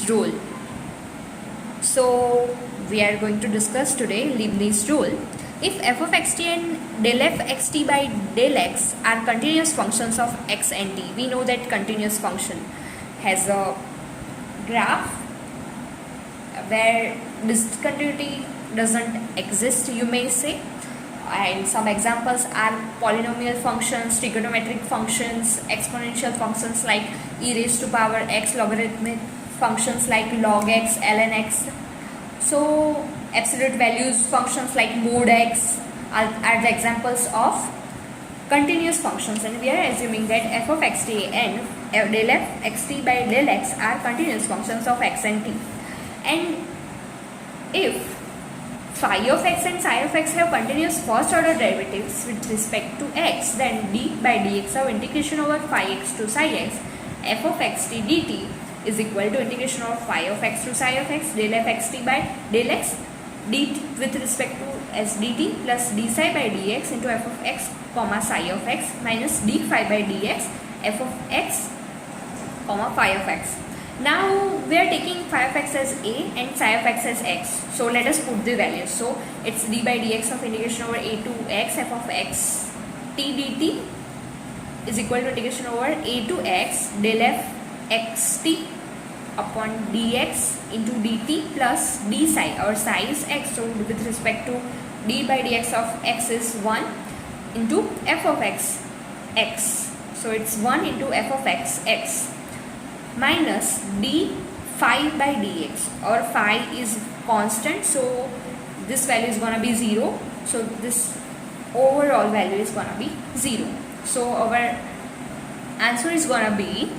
rule. So we are going to discuss today Leibniz rule. If f of xt and del f xt by del x are continuous functions of x and t, we know that continuous function has a graph where discontinuity doesn't exist, you may say. And some examples are polynomial functions, trigonometric functions, exponential functions like e raised to power x, logarithmic functions like log x, ln x. So absolute values functions like mod x are the examples of continuous functions, and we are assuming that f of xt and del f xt by del x are continuous functions of x and t. And if phi of x and psi of x have continuous first order derivatives with respect to x, then d by dx of integration over phi x to psi x f of xt dt is equal to integration of phi of x to psi of x del f xt by del x dt with respect to s dt plus d psi by dx into f of x comma psi of x minus d phi by dx f of x comma phi of x. Now we are taking phi of x as a and psi of x as x. So let us put the values. So it's d by dx of integration over a to x f of x t dt is equal to integration over a to x del f xt upon dx into dt plus d psi. Our psi is x, so with respect to d by dx of x is 1 into f of x x. So it's 1 into f of x x minus d phi by dx. Our phi is constant, so this value is gonna be 0. So this overall value is gonna be 0. So our answer is gonna be